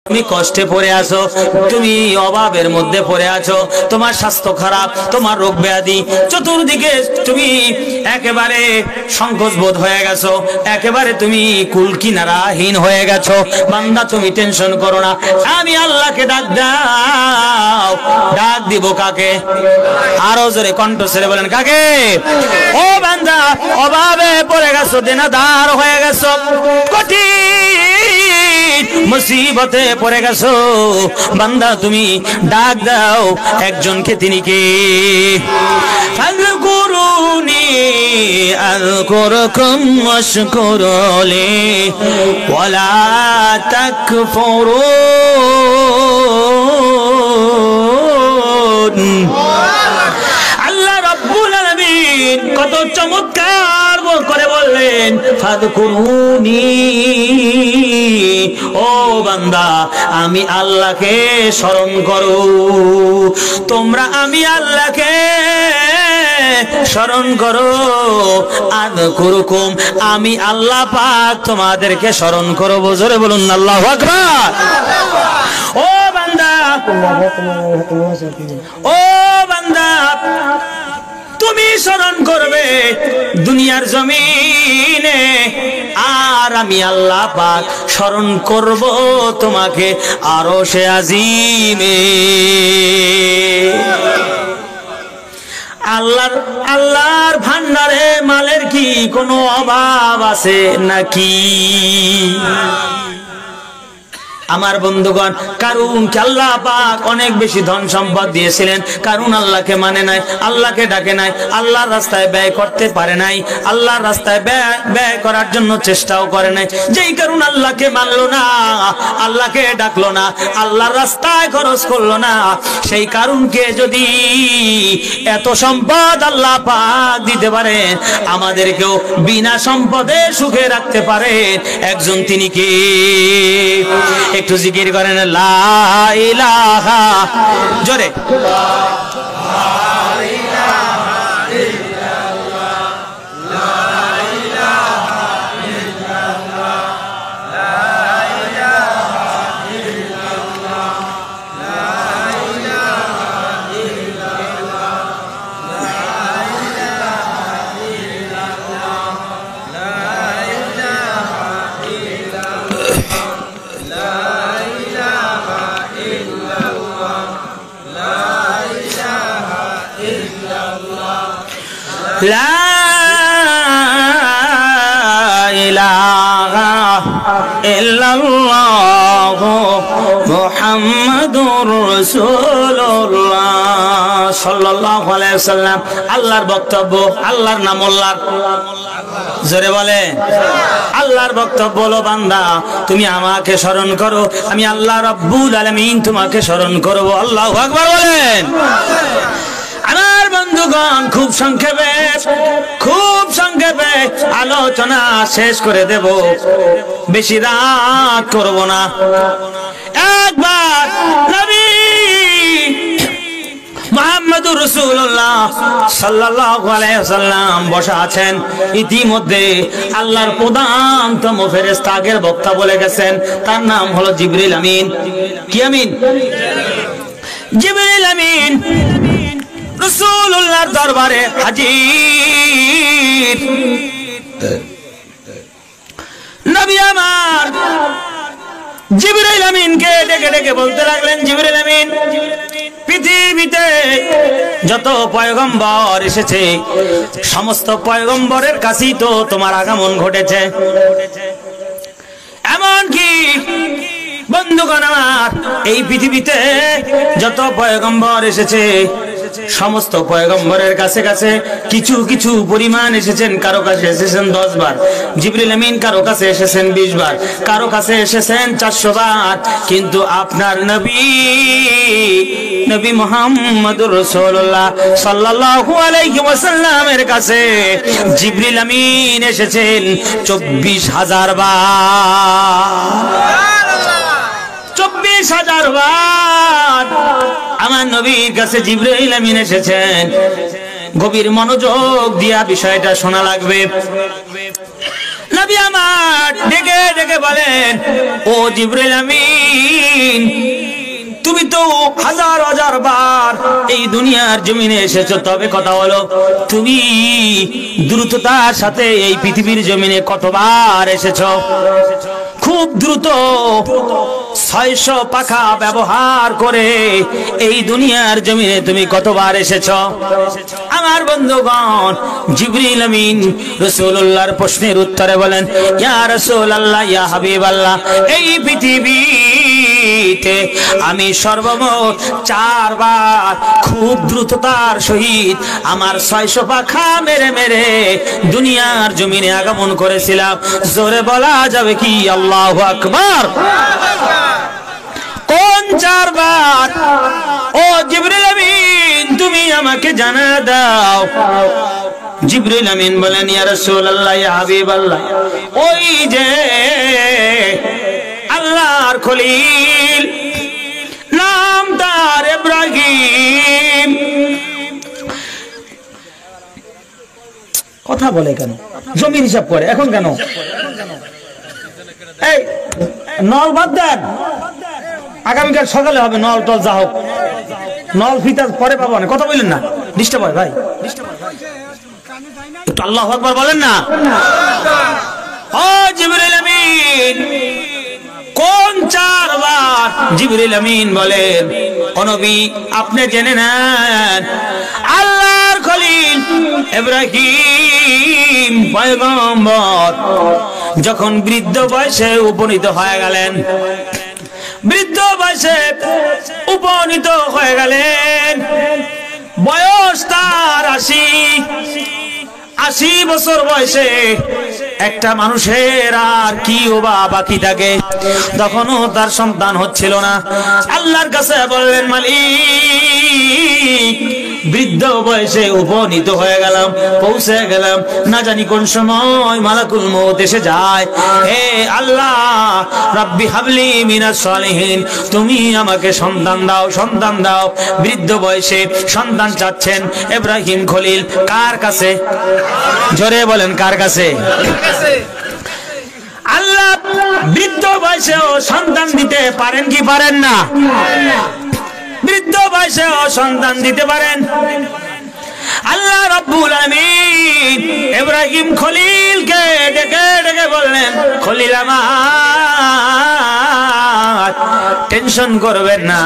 তুমি কষ্টে পড়ে আছো, তুমি অভাবের মধ্যে পড়ে আছো, তোমার স্বাস্থ্য খারাপ, তোমার রোগ ব্যাধি, চতুর্দিকে তুমি একেবারে সংকোচ বোধ হয়ে গেছো, একেবারে তুমি কুল কিনারাহীন হয়ে গেছো। বান্দা তুমি টেনশন করো না, আমি আল্লাহকে ডাক দাও। ডাক দিব কাকে? আরো জোরে কণ্ঠ ছেড়ে বলেন কাকে? ও বান্দা, অভাবে পড়ে গেছো, দেনাদার হয়ে গেছো, কঠিন মুসিবতে পড়ে গেছো, বান্দা তুমি ডাক দাও একজনকে। তিনি কে? ফাযকুরুনি আযকুরকুম ওয়াশকুরুলি ওয়ালা তাকফুরুন। আল্লাহ রাব্বুল আলামিন কত চমৎকার করে বললেন, ফাযকুরুনি, ও বান্দা আমি আল্লাহকে স্মরণ করো। তোমরা আমি আল্লাহকে স্মরণ করো, আযকুরকুম, আমি আল্লাহ পাক তোমাদেরকে স্মরণ করব। জোরে বলুন আল্লাহু আকবার। ও বান্দা, ও বান্দা, তুমি স্মরণ করবে দুনিয়ার জমিনে, আর আমি আল্লাহ পাক স্মরণ করব তোমাকে আরশে আজিমে। আল্লাহর ভান্ডারে মালের কি কোনো অভাব আছে নাকি? আমার বন্ধুগণ, কারুনকে আল্লাহ পাক অনেক বেশি ধন সম্পদ দিয়েছিলেন, কারুন আল্লাহকে মানে নাই, আল্লাহকে ডাকে নাই, আল্লাহর রাস্তায় ব্যয় করতে পারে নাই, আল্লাহর রাস্তায় ব্যয় করার জন্য চেষ্টাও করে নাই। যেই কারুন আল্লাহকে মানলো না, আল্লাহকে ডাকলো না, আল্লাহর রাস্তায় খরচ করলো না, সেই কারুনকে যদি এত সম্পদ আল্লাহ পাক দিতে পারেন, আমাদেরকেও বিনা সম্পদে সুখে রাখতে পারেন একজন, তিনি কে? একটু জিকির করেন লা ইলাহা, জোরে। লা ইলাহা ইল্লাল্লাহ মুহাম্মাদুর রাসূলুল্লাহ সাল্লাল্লাহু আলাইহি ওয়াসাল্লাম। আল্লাহর বক্তব্য, আল্লাহর নাম আল্লাহ, জোরে বলে আল্লাহর বক্তব্য হলো, বান্দা তুমি আমাকে স্মরণ করো, আমি আল্লাহ রাব্বুল আলামিন তোমাকে স্মরণ করব। আল্লাহু আকবার বলেন। আমার বন্ধুগণ, খুব সংক্ষেপে আলোচনা শেষ করে দেব, বেশি রাত করব না। একবার নবী মুহাম্মদুর রাসূলুল্লাহ সাল্লাল্লাহু আলাইহি ওয়াসাল্লাম বসা আছেন। ইতিমধ্যে আল্লাহর প্রধানতম ফেরেশতা আগের বক্তা বলে গেছেন, তার নাম হলো জিবরিল আমিন। কি আমিন? জিবরিল আমিন রাসূলুল্লাহর দরবারে হাজির। নবী আমার জিবরিল আমিনকে ডেকে ডেকে বলতে লাগলেন, জিবরিল আমিন, পৃথিবীতে যত পয়গম্বর এসেছে সমস্ত পয়গম্বরের কাছেই তো তোমার আগমন ঘটেছে। এমনকি বন্ধুগণ আমার, এই পৃথিবীতে যত পয়গম্বর এসেছে সমস্ত পয়গম্বরের কাছে কাছে কিছু কিছু পরিমাণ এসেছেন, কারো কাছে এসেছেন 10 বার, জিবরিল আমিন কারো কাছে এসেছেন 20 বার, কারো কাছে এসেছেন 400 বার, কিন্তু আপনার নবী মুহাম্মদুর রাসূলুল্লাহ সাল্লাল্লাহু আলাইহি ওয়াসাল্লামের কাছে জিবরিল আমিন এসেছেন 24,000 বার। 24,000 বার আমার নবীর কাছে জিবরাইল আমিন এসেছেন। গভীর মনোযোগ দিয়া বিষয়টা শোনা লাগবে। নবী আমার ডেকে ডেকে বলেন, ও জিবরাইল আমিন, হাজার হাজার বার এই দুনিয়ার জমিনে এসেছো, তবে কথা হলো তুমি দ্রুততার সাথে এই পৃথিবীর জমিনে কতবার এসেছো? খুব দ্রুত 600 পাখা ব্যবহার করে এই দুনিয়ার জমিনে তুমি কতবার এসেছো? আমার বন্ধুগণ, জিবরিল আমিন রাসূলুল্লাহর প্রশ্নের উত্তরে বলেন, ইয়া রাসূলুল্লাহ, ইয়া হাবিবাল্লাহ, এই পৃথিবীতে আমি সর্বমোট 4 বার খুব দ্রুততার সহিত আমার 600 পাখা মেরে মেরে দুনিয়ার জমিনে আগমন করেছিলাম। জোরে বলা যাবে কি আল্লাহু আকবার? কোন 4 বার? ও জিবরিল আমিন, তুমি আমাকে জানা দাও। জিবরিল আমিন বলেন, ইয়া রাসূলুল্লাহ, ইয়া হাবিবাল্লাহ, ওই যে আল্লাহর খলিল, নাম তার ইব্রাহিম। কথা বলে কেন? জমির হিসাব করে এখন কেন? এই নল বাদ দেন, আগামীকাল সকালে হবে নল টল যা হোক, নল ফিতা পরে পাবো না। কথা বললেন না, ডিস্টার্ব হয় ভাই, একটু আল্লাহু আকবার বলেন না। ও জিবরিল আমিন, কোন 4 বার? জিবরিল আমিন বলেন, ও নবী, আপনি জেনে নেন, আল্লাহর খলিল ইব্রাহিম পয়গম্বর যখন বৃদ্ধ বয়সে উপনীত হয়ে গেলেন, বৃদ্ধ বয়সে উপনীত হয়ে গেলেন, বয়স তার 80 বছর বয়সে একটা মানুষের আর কি বা বাকি থাকে? তখনও তার সন্তান হচ্ছিল না। আল্লাহর কাছে বললেন, মালিক, বৃদ্ধ বয়সে উপনীত হয়ে গেলাম, পৌঁছে গেলাম, না জানি কোন সময় মালাকুল মউত এসে যায়। হে আল্লাহ, রাব্বি হাবলি মিনাস সালিহিন, তুমি আমাকে সন্তান দাও, সন্তান দাও। বৃদ্ধ বয়সে সন্তান চাচ্ছেন ইব্রাহিম খলিল কার কাছে? জোরে বলেন, কার কাছে? আল্লাহ বৃদ্ধ বয়সেও সন্তান দিতে পারেন কি পারেন না? বৃদ্ধ বয়সেও সন্তান দিতে পারেন। আল্লাহ রাব্বুল আমিন ইব্রাহিম খলিলকে ডেকে ডেকে বললেন, খলিল আমার, টেনশন করবেন না,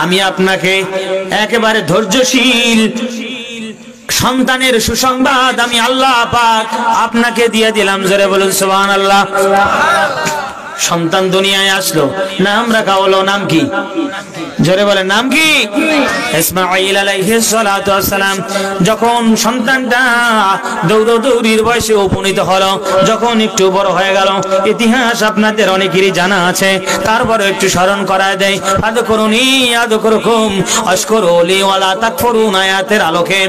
আমি আপনাকে একেবারে ধৈর্যশীল সন্তানের সুসংবাদ আমি আল্লাহ পাক আপনাকে দিয়ে দিলাম। জোরে বলুন সুবহানাল্লাহ। সন্তান দুনিয়ায় আসলো, নাম রাখা হলো, নাম কি? জোরে বলেন, নাম কি? ইসমাঈল আলাইহিস সালাতু ওয়াস সালাম। যখন সন্তানটা দৌড়দৌড়ির বয়সে উপনীত হলো, যখন একটু বড় হয়ে গেল, ইতিহাস আপনাদের অনেকেরই জানা আছে, তারপরে একটু স্মরণ করায় দেয়। আযকুরুনি আযকুরুকুম আশকুরুলি ওয়ালা তাকফুরুন আয়াতের আলোকে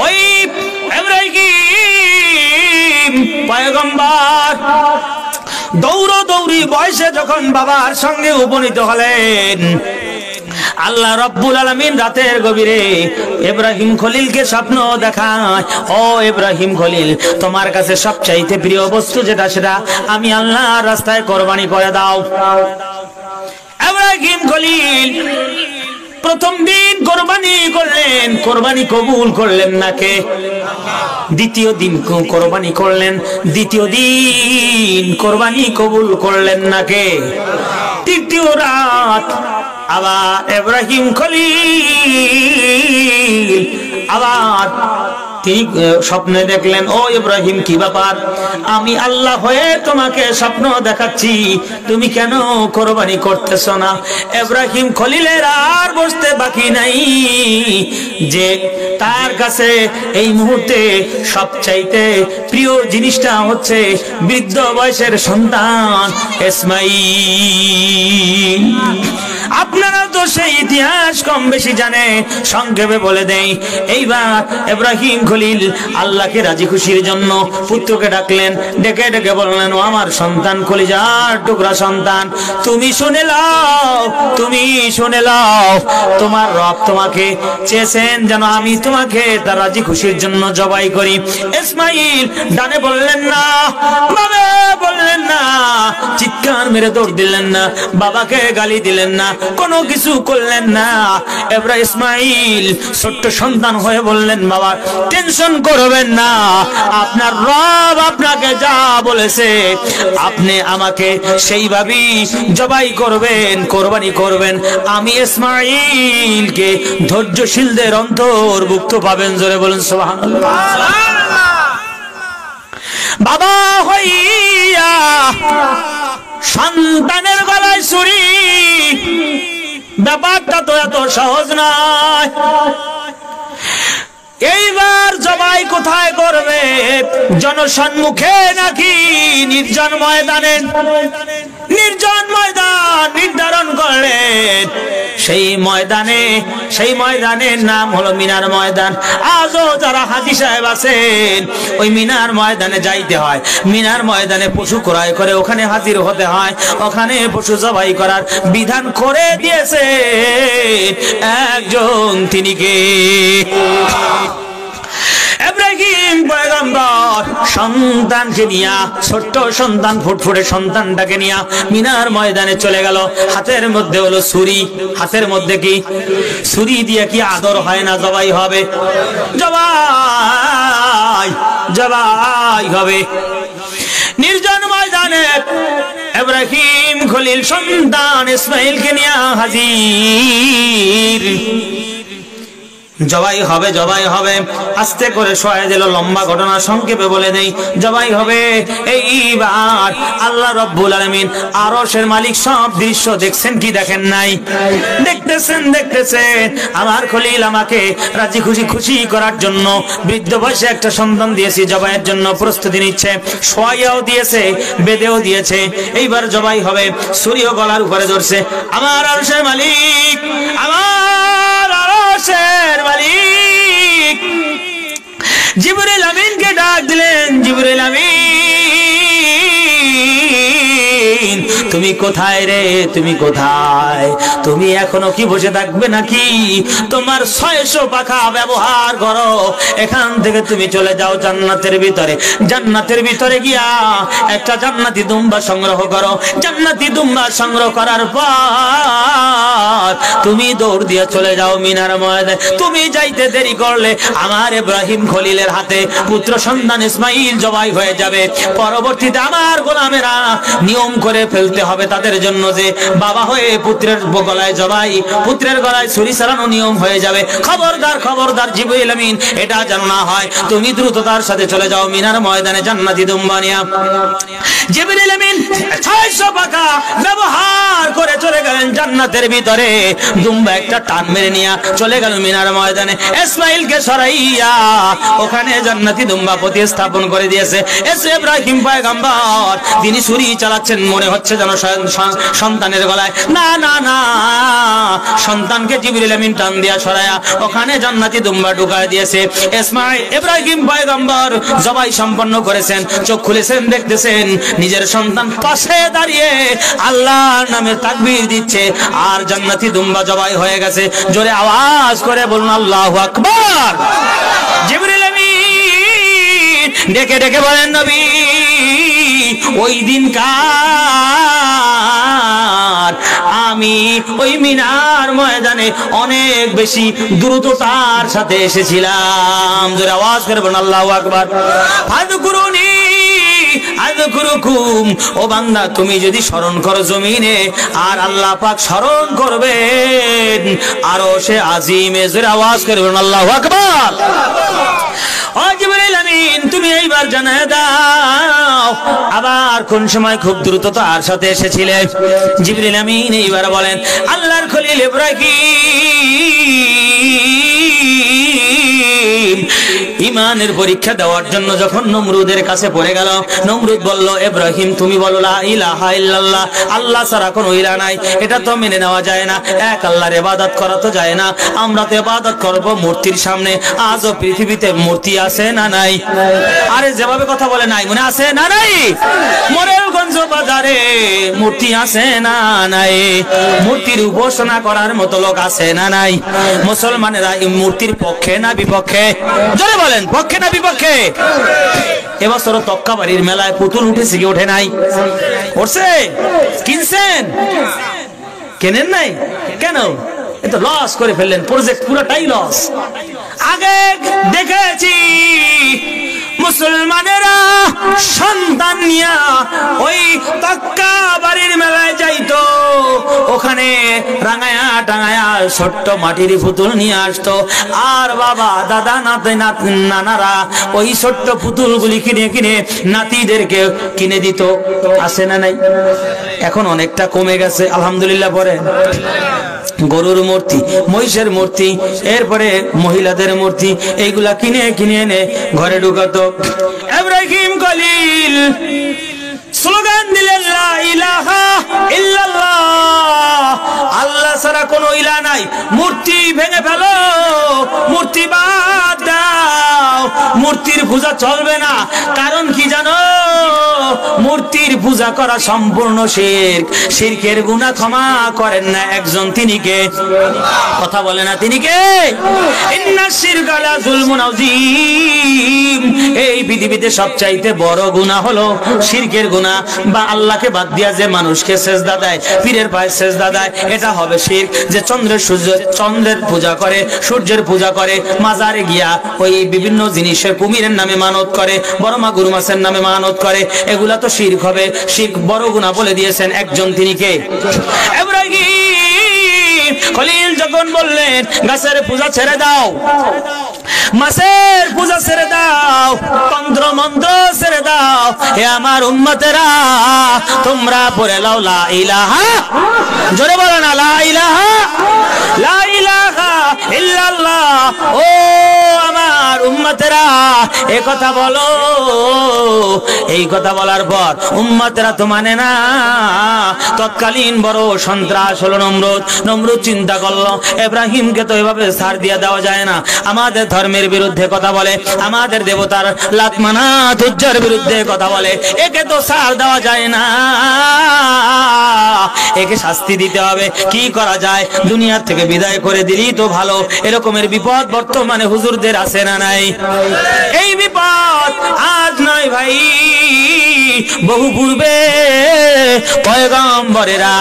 ওই ইব্রাহিম পয়গম্বর দৌড়দৌড়ি বয়সে যখন বাবার সঙ্গে উপনীত হলেন, আল্লাহ রাব্বুল আলামিন রাতের গভীরে ইব্রাহিম খলিলকে স্বপ্ন দেখায়, ও ইব্রাহিম খলিল, তোমার কাছে সবচাইতে প্রিয় বস্তু যেটা, সেটা আমি আল্লাহর রাস্তায় কোরবানি করে দাও। ইব্রাহিম খলিল প্রথম দিন কোরবানি করলেন, কোরবানি কবুল করলেন না কে? দ্বিতীয় দিন কোরবানি করলেন, দ্বিতীয় দিন কোরবানি কবুল করলেন না কে? তৃতীয় রাত আবার ইব্রাহিম খলিল আবার তিনি স্বপ্নে দেখলেন, ও ইব্রাহিম, কি ব্যাপার? আমি আল্লাহ হয়ে তোমাকে স্বপ্ন দেখাচ্ছি, তুমি কেন কোরবানি করতেছো না? ইব্রাহিম খলিলের আর বসতে বাকি নাই যে তার কাছে এই মুহূর্তে সবচাইতে প্রিয় জিনিসটা হচ্ছে বৃদ্ধ বয়সের সন্তান ইসমাঈল। আপনারা তো সেই ইতিহাস কম বেশি জানে, সংক্ষেপে বলে দেই। এইবার ইব্রাহিম খলিল আল্লাহকে রাজি খুশির জন্য পুত্রকে ডাকলেন, ডেকে ডেকে বললেন, ও আমার সন্তান, কলিজার টুকরা সন্তান, তুমি শুনে লাও, তুমি শুনে লাও, তোমার রব তোমাকে চেয়েছেন যেন আমি তোমাকে তার রাজি খুশির জন্য জবাই করি। ইসমাঈল ডানে বললেন না, বাবা বললেন না, চিৎকার মেরে দৌড় দিলেন না, বাবাকে গালি দিলেন না, কোনো কিছু কিছু করলেন না। ইব্রাহিম ইসমাইল ছোট্ট সন্তান হয়ে বললেন, বাবা টেনশন করবেন না, আপনার রব আপনাকে যা বলেছে আপনি আমাকে সেইভাবেই জবাই করবেন, কোরবানি করবেন। আমি ইসমাইলকে ধৈর্যশীলদের অন্তর্ভুক্ত পাবেন। জোরে বলুন সুবহানাল্লাহ। বাবা হইয়া সন্তানের গলায় ছুরি, ব্যাপারটা তো এত সহজ নয়। এইবার জবাই কোথায় করবে? জনসম্মুখে নাকি নির্জন ময়দানে? নির্জন ময়দান নির্ধারণ করলেন। সেই ময়দানের নাম হলো মিনার ময়দান। আজও যারা হাজী সাহেব আছেন ওই মিনার ময়দানে যাইতে হয়। মিনার ময়দানে পশু ক্রয় করে ওখানে হাজির হতে হয়, ওখানে পশু জবাই করার বিধান করে দিয়েছে একজন, তিনি কে? ইব্রাহিম পয়গম্বর সন্তানকে নিয়া, ছোট্ট সন্তান ফুটফুটে সন্তানটাকে নিয়া মিনার ময়দানে চলে গেল। হাতের মধ্যে হলো ছুরি। হাতের মধ্যে কি? ছুরি দিয়ে কি আদর হয় না? জবাই হবে, জবাই হবে। নির্জন ময়দানে ইব্রাহিম খলিল সন্তান ইসমাইলকে নিয়া হাজির। জবাই হবে, জবাই হবে। আস্তে করে শোয়া দিল। লম্বা ঘটনা সংক্ষেপে বলে দেই, জবাই হবে। এইবার আল্লাহ রাব্বুল আলামিন আরশের মালিক সব দৃশ্য দেখছেন কি দেখেন নাই? দেখতেছেন। আমার খলিল আমাকে রাজি খুশি করার জন্য বৃদ্ধ বয়সে একটা সন্তান দিয়েছি, জবাইয়ের জন্য প্রস্তুতি নিচ্ছে। শোয়াইয়াও দিয়েছে, বেঁধেও দিয়েছে। এইবার জবাই হবে। ছুরিও গলার উপরে ধরছে। আমার আরশের মালিক, আমার আরশের মালিক জিবরিল আমিনকে ডাক দিলেন। জিবরিল আমিন, তুমি কোথায় রে? তুমি কোথায়? তুমি এখনো কি বসে থাকবে নাকি? তোমার 600 পাখা ব্যবহার করো, এখান থেকে তুমি চলে যাও জান্নাতের ভিতরে। জান্নাতের ভিতরে গিয়া একটা জান্নাতি দুম্বা সংগ্রহ করো। জান্নাতি দুম্বা সংগ্রহ করার পর তুমি দৌড় দিয়ে চলে যাও মিনার ময়দানে। তুমি যাইতে দেরি করলে আমার ইব্রাহিম খলিলের হাতে পুত্র সন্তান ইসমাইল জবাই হয়ে যাবে। পরবর্তীতে আমার গোলামেরা নিয়ম করে ফেলতে হবে তাদের জন্য যে বাবা হয়ে পুত্রের গলায় জবাই, পুত্রের গলায় ছুরি চালানো নিয়ম হয়ে যাবে। খবরদার, খবরদার জিবরিল আমিন, এটা যেন না হয়। তুমি দ্রুততার সাথে চলে যাও মিনার ময়দানে জান্নাতি দুম্বা নিয়া। জিবরিল আমিন 600 পাখা ব্যবহার করে চলে গেলেন জান্নাতের ভিতরে। দুম্বা একটা টান মেরে নিয়ে চলে গেল মিনার ময়দানে। ইসমাইলকে সরাইয়া ওখানে জান্নাতি দুম্বা প্রতিস্থাপন করে দিয়েছে। ইব্রাহিম পয়গম্বর তিনি ছুরি চালাচ্ছেন, মনে হচ্ছে যেন সন্তানের গলায়। না না না, সন্তানকে জিবরিল আমিন টান দিয়া সরায়া ওখানে জান্নাতি দুম্বা ঢুকায় দিয়েছে। ইব্রাহিম পয়গম্বর জবাই সম্পন্ন করেছেন। চোখ খুলেছেন, দেখতেছেন নিজের সন্তান পাশে দাঁড়িয়ে আল্লাহর নামে তাকবীর দিচ্ছে, আর জান্নাতি দুম্বা জবাই হয়ে গেছে। জোরে আওয়াজ করে বলুন আল্লাহু আকবার। জিবরিল আমিন ডেকে ডেকে বলেন, নবী ওই দিনকার আমি ওই মিনার ময়দানে অনেক বেশি দ্রুততার সাথে এসেছিলাম। জোরে আওয়াজ করে বলুন আল্লাহু আকবার। ফাযকুরুনি আযকুরুকুম, ও বান্দা তুমি যদি স্মরণ করো জমিনে, আর আল্লাহ পাক স্মরণ করবেন আরশে আজিমে। জোরে আওয়াজ করে বলুন আল্লাহু আকবার। ও জিবরিল আমিন, তুমি এইবার জানায় দাও আবার কোন সময় খুব দ্রুততার সাথে এসেছিলে? জিবরিল আমিন এইবার বলেন, আল্লাহর খলিল ইব্রাহিম ইমানের পরীক্ষা দেওয়ার জন্য যখন নমরুদের কাছে পড়ে গেল, নমরুদ বলল, ইব্রাহিম তুমি বলো লা ইলাহা ইল্লাল্লাহ, আল্লাহ ছাড়া কোনো ইলাহ নাই। এটা তো মেনে নেওয়া যায় না, এক আল্লাহর ইবাদত করা তো যায় না। আমরা তো ইবাদত করব মূর্তির সামনে। আজও পৃথিবীতে মূর্তি আছে না নাই? আরে যেভাবে কথা বলে নাই, মনে আছে না নাই? মোরেলগঞ্জ বাজারে মূর্তি আছে না নাই? মূর্তির উপাসনা করার মতো লোক আছে না নাই? মুসলমানেরা এই মূর্তির পক্ষে না বিপক্ষে? জোরে বলেন, পক্ষে না বিপক্ষে? এবছর তক্কাবাড়ির মেলায় পুতুল উঠেছে কি ওঠে নাই? উঠছে? কিনছেন? কেনেন নাই কেন? এত লস করে ফেললেন, প্রজেক্ট পুরোটাই লস। আগে দেখেছি মুসলমানেরা সন্তান নিয়া ওই তক্কা বাড়ির মেলায় যাইতো, ওখানে রাঙায়া টাঙায়া ছোট্ট মাটির পুতুল নিয়ে আসতো, আর বাবা দাদা নানারা ওই ছোট্ট পুতুলগুলি কিনে কিনে নাতিদেরকে কিনে দিত। আছে না নাই? এখন অনেকটা কমে গেছে আলহামদুলিল্লাহ। পরে গরুর মূর্তি, মহিষের মূর্তি, এরপরে মহিলাদের মূর্তি, এইগুলা কিনে কিনে এনে ঘরে ঢুকাতো। ইব্রাহিম খলিল স্লোগান দিলেন লা ইলাহা ইল্লাল্লাহ, আল্লাহ ছাড়া কোনো ইলাহ নাই। মূর্তি ভেঙে ফেলো, মূর্তি বাদ দাও, মূর্তির পূজা চলবে না। কারণ কি জানো? মূর্তির পূজা করা সম্পূর্ণ শিরক। শিরকের গুনাহ ক্ষমা করেন না একজন, তিনি কে? কথা বলে না, তিনি কে? ইন্নাশ শিরকা লা যুলমুন আযীম। এই পৃথিবীতে সবচাইতে বড় গুনাহ হলো শিরকের গুনাহ, বা আল্লাহকে বাদ দিয়া যে মানুষকে সেজদা দেয়, পীরের পায়ে সেজদা দেয়, এটা হবে শিরক। যে চন্দ্রের পূজা করে, সূর্যের পূজা করে, মাজারে গিয়া ওই বিভিন্ন জিনিসের কুমিরের নামে মানত করে, বড় মা গরু মাছের নামে মানত করে, এগুলা তো শিরক হবে। শিরক বড় গুনাহ বলে দিয়েছেন একজন, তিনি কে? ইব্রাহিম খলিল যখন বললেন গাছের পূজা ছেড়ে দাও, মাছের পূজা ছেড়ে দাও, তন্ত্র মন্ত্র ছেড়ে দাও, হে আমার উম্মতেরা তোমরা পড়ে লাও লা ইলাহা, জোরে বলো না লা ইলাহা, লা ইলাহা ইল্লাল্লাহ। ও আমার উম্মতেরা এই কথা বলো। এই কথা বলার পর উম্মতেরা তো মানে না। তৎকালীন বড় সন্ত্রাস হলো নমরুদ। নমরুদ চিন্তা করলো ইব্রাহিমকে তো এভাবে ছাড় দিয়ে দেওয়া যায় না, আমাদের ধর্মের বিরুদ্ধে কথা বলে, আমাদের দেবতার লাত মানাত উজ্জার বিরুদ্ধে কথা বলে, একে তো ছাড় দেওয়া যায় না, একে শাস্তি দিতে হবে। কি করা যায়? দুনিয়ার থেকে বিদায় করে দিলেই তো ভালো। এরকমের বিপদ বর্তমানে হুজুরদের আছে না নাই? এই বিপদ আজ নয় ভাই, বহু পূর্বে পয়গম্বরেরা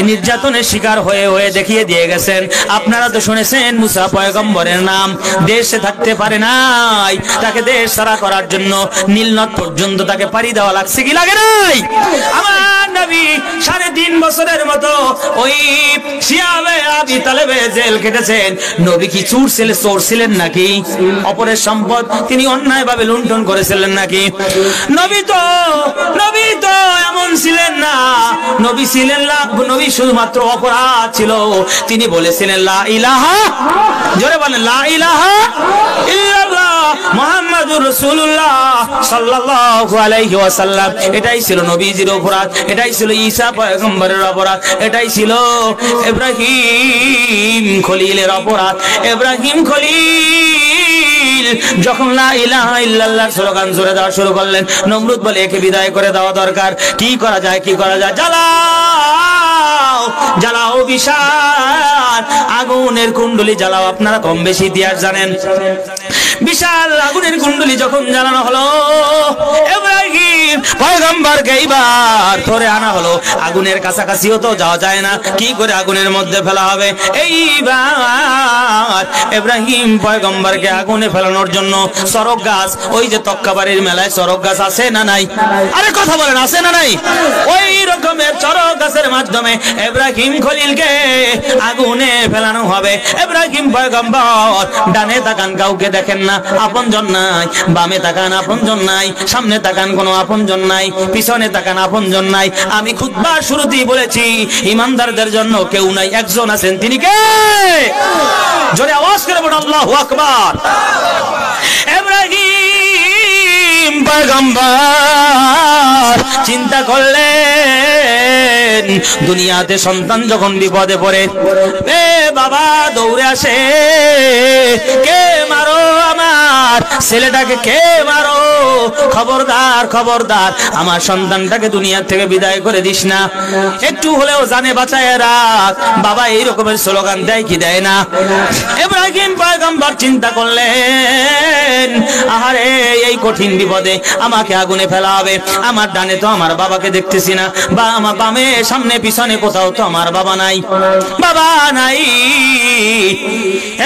নির্যাতনের শিকার হয়ে হয়ে দেখিয়ে দিয়ে গেছেন। আপনারা তো শুনেছেন মুসা পয়গম্বরের নাম, দেশে থাকতে পারে নাই, তাকে দেশ ছাড়া করার জন্য নীলনদ পর্যন্ত তাকে পাড়ি দেওয়া লাগছে কি লাগে নাই? আমার নবী 3.5 বছরের মতো ওই সিয়াবে আবি তালেবে জেল কেটেছেন। নবী কি চোর ছিলেন নাকি? অপরের সম্পদ তিনি অন্যায়ভাবে লুণ্ঠন করেছিলেন নাকি? নবী তো এমন ছিলেন না। নবী ছিলেন না, নবী শুধুমাত্র অপরাধ ছিল। তিনি বলেছিলেন লা ইলাহা, জোরে বলেন লা ইলাহা ইল্লাল্লাহ মুহাম্মাদুর রাসূলুল্লাহ সাল্লাল্লাহু আলাইহি ওয়াসাল্লাম। এটাই ছিল নবীজির অপরাধ, এটাই ছিল ঈসা পয়গম্বরের অপরাধ, এটাই ছিল ইব্রাহিম খলিলের অপরাধ। ইব্রাহিম খলিল যখন লা ইলাহা ইল্লাল্লাহর স্লোগান জোরে দেওয়া শুরু করলেন, নমরুদ বলে একে বিদায় করে দেওয়া দরকার। কি করা যায়? কি করা যায়? জ্বালাও, জ্বালাও বিশাল আগুনের কুণ্ডলি জ্বালাও। আপনারা কম বেশি ইতিহাস জানেন। বিশাল আগুনের কুণ্ডলি যখন জ্বালানো হলো, ইব্রাহিম পয়গম্বরকে এইবার ধরে আনা হলো। আগুনের কাছাকাছিও তো যাওয়া যায় না, কি করে আগুনের মধ্যে ফেলা হবে? এইবার ইব্রাহিম পয়গম্বরকে আগুনে ফেলানোর জন্য সরক গাছ, ওই যে তক্কাবাড়ির মেলায় সরক গাছ আছে না নাই? আরে কথা বলেন, আছে না নাই? ওই রকমের সরক গাছের মাধ্যমে ইব্রাহিম খলিলকে আগুনে ফেলানো হবে। ইব্রাহিম পয়গম্বর ডানে তাকান, কাউকে দেখেন না, আপনজন নাই। বামে তাকান, আপনজন নাই। সামনে তাকান, কোনো আপনজন নাই। পিছনে তাকান, আপনজন নাই। আমি খুতবার শুরুতেই বলেছি ইমানদারদের জন্য কেউ নাই, একজন আছেন, তিনি কে? জোরে আওয়াজ করে বলুন আল্লাহু আকবার। ইব্রাহিম পয়গম্বর চিন্তা করলেন দুনিয়াতে সন্তান যখন বিপদে পড়ে, এ বাবা দৌড়ে আসে, কে মারো আমার ছেলেটাকে, কে মারো, খবরদার খবরদার আমার সন্তানটাকে দুনিয়া থেকে বিদায় করে দিস না, একটু হলেও জানে বাঁচায় রাখ। বাবা এই রকমের স্লোগান দেয় কি দেয় না? ইব্রাহিম পয়গম্বর চিন্তা করলেন, আহারে এই কঠিন বিপদে আমাকে আগুনে ফেলা হবে। আমার ডানে তো আমার বাবাকে দেখতেছি না, বা আমার বামে সামনে পিছনে কোথাও তো আমার বাবা নাই, বাবা নাই।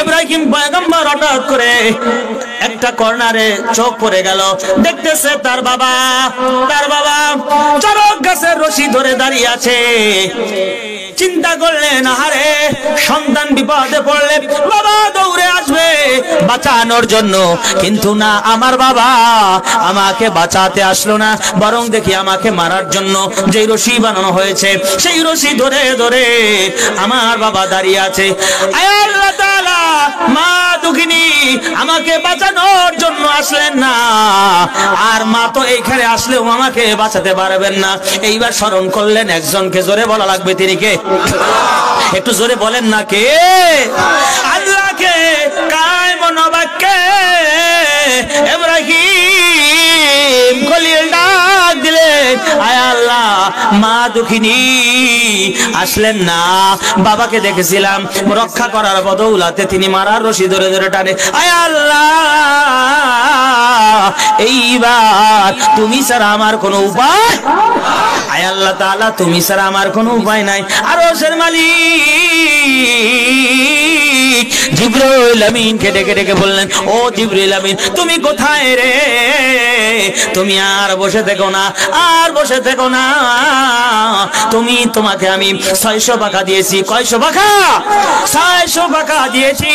ইব্রাহিম পয়গম্বর হঠাৎ করে একটা কর্নারে চোখ পড়ে গেল, দেখতেছে তার বাবা চরক গাছের রশি ধরে দাঁড়িয়ে আছে। চিন্তা করলেন, আহারে সন্তান বিপদে পড়লে বাবা দৌড়ে আসবে বাঁচানোর জন্য, কিন্তু না, আমার বাবা আমাকে বাঁচাতে আসলো না, বরং দেখি আমাকে মারার জন্য যে রশি বানানো হয়েছে সেই রশি ধরে ধরে আমার বাবা দাঁড়িয়ে আছে। আয় আল্লাহ তাআলা, মা দুঃখিনী আমাকে বাঁচানোর জন্য আসলেন না, আর মা তো এইখানে আসলেও আমাকে বাঁচাতে পারবেন না। এইবার স্মরণ করলেন একজনকে, জোরে বলা লাগবে তিনি কে, একটু জোরে বলেন না কে? আল্লাহকে কায়মন বাক্যে ইব্রাহিম খলিল ডাক দিলেন, আয় আল্লাহ, মা দুঃখিনী আসলেন না, বাবাকে দেখেছিলাম রক্ষা করার বদৌলতে তিনি মারার রশি ধরে ধরে টানে। আয় আল্লাহ, এইবার তুমি ছাড়া আমার কোনো উপায়, আয় আল্লাহ তাআলা তুমি ছাড়া আমার কোনো উপায় নাই। আরশের মালিক জিবরাইল আমিনকে ডেকে ডেকে বললেন, ও জিবরাইল আমিন, তুমি কোথায় রে? তুমি আর বসে থেকো না, আর বসে থেকো না, তোমাকে আমি 600 পাখা দিয়েছি। কয়শো পাখা? 600 পাখা দিয়েছি।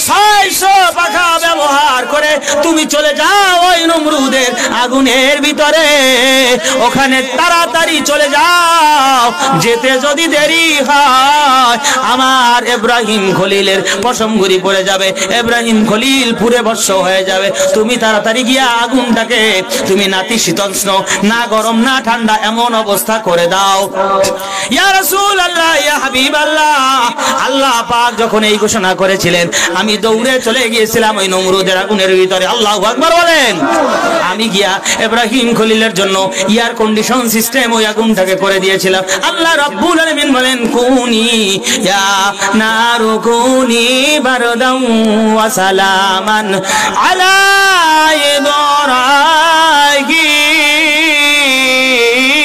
600 পাখা ব্যবহার করে তুমি চলে যাও ওই নমরুদের আগুনের ভিতরে, ওখানে তাড়াতাড়ি চলে যাও, যেতে যদি দেরি হয় আমার ইব্রাহিম খলিলের পশমগুড়ি পড়ে যাবে, ইব্রাহিম খলিল পুরে ভস্ম হয়ে যাবে। তুমি তাড়াতাড়ি গিয়া আগুনটাকে তুমি নাতিশীতোষ্ণ, না গরম না ঠান্ডা, এমন অবস্থা করে দাও। ইয়া রাসূলুল্লাহ, ইয়া হাবিবাল্লাহ, আল্লাহ পাক যখন এই ঘোষণা করেছিলেন, আমি দৌড়ে চলে গিয়েছিলাম ওই নমরুদের আগুনের ভিতরে। আল্লাহু আকবার বলেন। আমি গিয়া ইব্রাহিম খলিলের জন্য এয়ার কন্ডিশন সিস্টেম ওই আগুনটাকে করে দিয়েছিলাম। আল্লাহ রাব্বুল আলামিন বলেন, কুনি ইয়া নারু কুনি বারদাও ওয়া সালামান আলা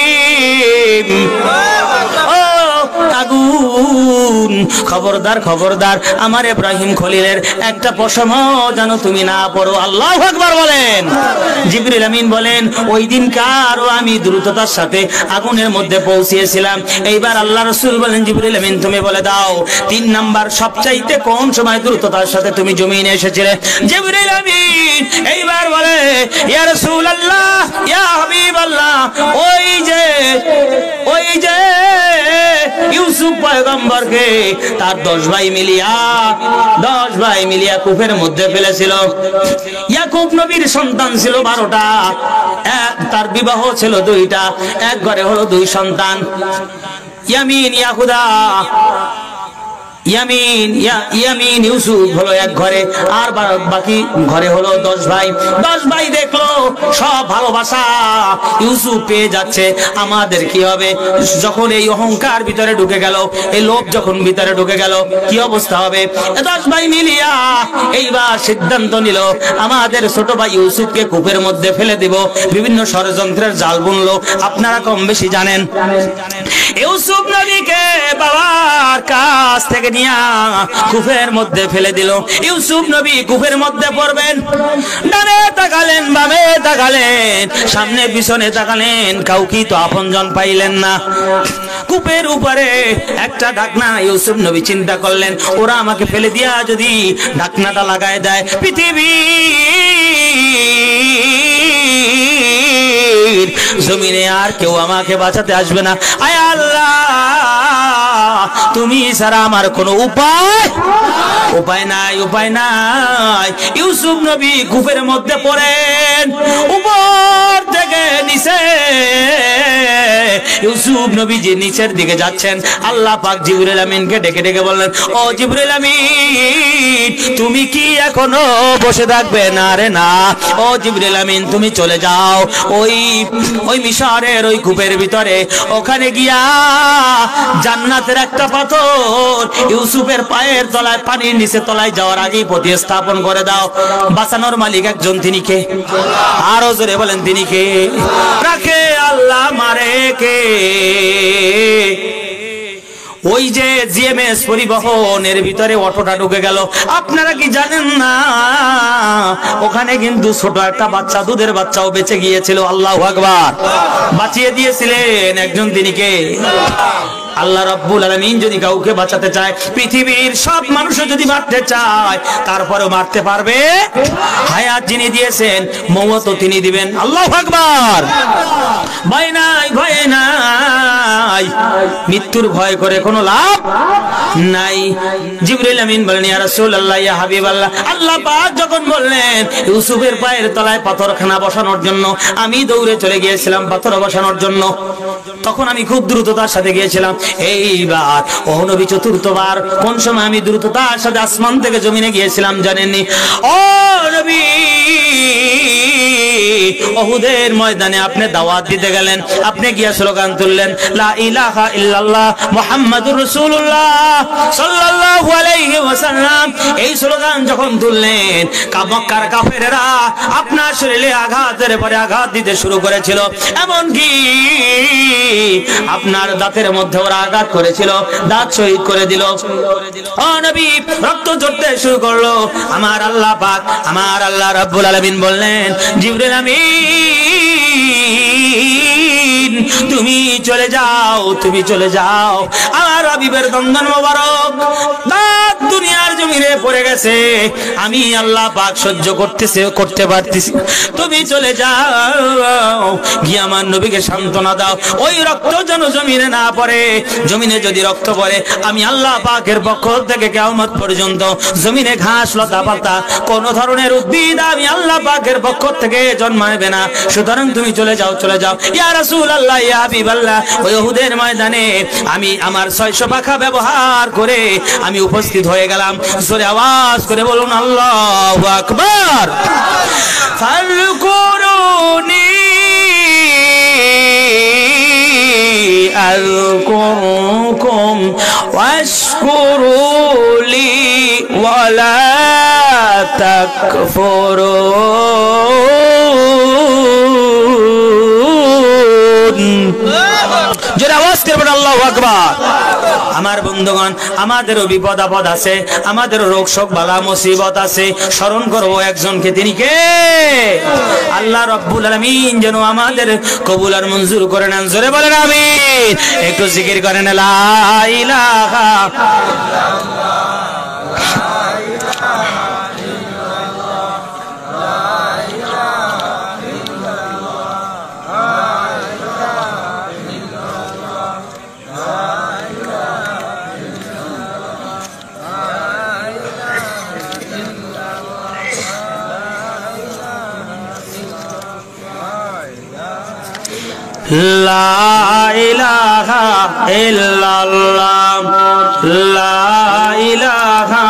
ইব্রাহিম। আগুন, খবরদার খবরদার, আমার ইব্রাহিম খলিলের একটা পশম যেন তুমি না পড়ো। আল্লাহু আকবার বলেন। জিবরিল আমিন বলেন, ওই দিন কারও আমি দ্রুততার সাথে আগুনের মধ্যে পৌঁছিয়েছিলাম। এইবার আল্লাহ রাসূল বলেন, জিবরিল আমিন তুমি বলে দাও 3 নাম্বার সবচাইতে কোন সময় দ্রুততার সাথে তুমি জমিনে এসেছিলে? জিবরিল আমিন এইবার বলে, ইয়া রাসূলুল্লাহ, ইয়া হাবিবাল্লাহ, ওই যে ইউসুফ পয়গম্বরকে তার 10 ভাই মিলিয়া কূপের মধ্যে ফেলেছিল। ইয়াকুব নবীর সন্তান ছিল 12টা, তার বিবাহ ছিল 2টা, এক ঘরে হলো 2 সন্তান, ইয়ামিন ইয়াহুদা। ইয়ামিন ইউসুফ হলো এক ঘরে, আর বাকি ঘরে হলো 10 ভাই। 10 ভাই দেখলো সব ভালোবাসা ইউসুফ পেয়ে যাচ্ছে, আমাদের কি হবে? যখন এই অহংকার ভিতরে ঢুকে গেল, এই লোভ যখন ভিতরে ঢুকে গেল, কি অবস্থা হবে? 10 ভাই মিলিয়া এইবার সিদ্ধান্ত নিল, আমাদের ছোট ভাই ইউসুফকে কূপের মধ্যে ফেলে দিব। বিভিন্ন ষড়যন্ত্রের জাল বুনলো, আপনারা কম বেশি জানেন। ইউসুফ নবীকে বাবার কাছ থেকে নিয়া কূপের মধ্যে ফেলে দিল। ইউসুফ নবী কূপের মধ্যে পড়বেন, ডানে তাকালেন, বামে তাকালেন, সামনে পিছনে তাকালেন, কাউকে তো আপনজন পাইলেন না। কূপের উপরে একটা ঢাকনা, ইউসুফ নবী চিন্তা করলেন, ওরা আমাকে ফেলে দিয়া যদি ঢাকনাটা লাগায় দেয়, পৃথিবী জমিনে আর কেউ আমাকে বাঁচাতে আসবে না। আয় আল্লাহ, তুমি ছাড়া আমার কোনো উপায় নাই। ইউসুফ নবী কূপের মধ্যে পড়েন, উপর থেকে নিচে ইউসুফ নবী যে নিচের দিকে যাচ্ছেন, আল্লাহ পাক জিবরিল আমিনকে ডেকে ডেকে বললেন, ও জিবরিল আমিন, তুমি কি এখনো বসে থাকবে? না রে না, ও জিবরিল আমিন তুমি চলে যাও ওই মিশরের ওই কূপের ভিতরে, ওখানে গিয়া জান্নাতের একটা পাথর ইউসুফের পায়ের তলায় পানির নিচে তলায় যাওয়ার আগেই প্রতিস্থাপন করে দাও। বাঁচানোর মালিক একজন, তিনি কে? আরো জোরে বলেন, তিনি কে? রাখে আল্লাহ, মারে কে? ওই যে জিএমএস পরিবহনের ভিতরে অটোটা ঢুকে গেল, আপনারা কি জানেন না ওখানে কিন্তু ছোট একটা বাচ্চা, দুধের বাচ্চাও বেঁচে গিয়েছিল। আল্লাহু আকবার। বাঁচিয়ে দিয়েছিলেন একজন, তিনি কে? আল্লাহ রাব্বুল আলামিন যদি কাউকে বাঁচাতে চায়, পৃথিবীর সব মানুষও যদি মারতে চায়, তারপরেও মারতে পারবে। হায়াত যিনি দিয়েছেন, মওতও তিনি দিবেন। আল্লাহু আকবার। ভয় নাই, ভয় নাই, মৃত্যুর ভয় করে কোনো লাভ নাই। জিবরিল আমিন বলেন, ইয়া রাসূলুল্লাহ, ইয়া হাবিবাল্লাহ, আল্লাহ পাক যখন বললেন ইউসুফের পায়ের তলায় পাথরখানা বসানোর জন্য, আমি দৌড়ে চলে গিয়েছিলাম পাথর বসানোর জন্য। তখন আমি খুব দ্রুততার সাথে গিয়েছিলাম। এইবার ও নবী চতুর্থবার কোন সময় আমি দ্রুততার সাথে আসমান থেকে জমিনে গিয়েছিলাম জানেননি? ও নবী, উহুদের ময়দানে আপনি দাওয়াত দিতে গেলেন, আপনি গিয়া স্লোগান তুললেন, লা ইলাহা ইল্লাল্লাহ মুহাম্মাদুর রাসূলুল্লাহ সাল্লাল্লাহু আলাইহি ওয়াসাল্লাম। এই স্লোগান যখন তুললেন, মক্কার কাফেরেরা আপনার শরীরে আঘাতের পরে আঘাত দিতে শুরু করেছিল, এমনকি আপনার দাঁতের মধ্যে ওরা আঘাত করেছিল, দাঁত শহীদ করে দিল। ও নবী, রক্ত ঝরতে শুরু করলো। আমার আল্লাহ পাক, আমার আল্লাহ রাব্বুল আলামিন বললেন, জিবরিল আমিন তুমি চলে যাও, তুমি চলে যাও। আমার হাবিবের দন্দন মোবারক দাঁত দুনিয়ার জমিনে পড়ে গেছে, আমি আল্লাহ পাক সহ্য করতে পারতেছি, তুমি চলে যাও, গিয়ে আমার নবীকে সান্ত্বনা দাও। ওই রক্ত যেন জমিনে না পড়ে, জমিনে যদি রক্ত পড়ে, আমি আল্লাহ পাকের পক্ষ থেকে কিয়ামত পর্যন্ত জমিনে ঘাস লতা পাতা কোন ধরনের উদ্ভিদ আমি আল্লাহ পাকের পক্ষ থেকে জন্মাবে না। সুতরাং তুমি চলে যাও, চলে যাও। ইয়া রাসূলুল্লাহ, ইয়া হাবিবাল্লাহ, ওই উহুদের ময়দানে আমি আমার 600 পাখা ব্যবহার করে আমি উপস্থিত হয়ে গেলাম। জোরে আওয়াজ করে বলুন আল্লাহু আকবার। ফাযকুরুনি আযকুরুকুম ওয়াশকুরুলি ওয়ালা তাকফুরুন। যারা আওয়াজ করবেন আল্লাহু আকবার। আমার বন্ধুগণ, আমাদেরও বিপদ আপদ আছে, আমাদেরও রোগ শোক বালা মুসিবত আছে। স্মরণ করবো একজনকে, তিনি কে? আল্লাহ রাব্বুল আলামিন যেন আমাদের কবুল আর মঞ্জুর করে নেন। জোরে বলেন আমিন। একটু জিকির করেন, লা ইলাহা লা ইলাহা ইল্লাল্লাহ, লা ইলাহা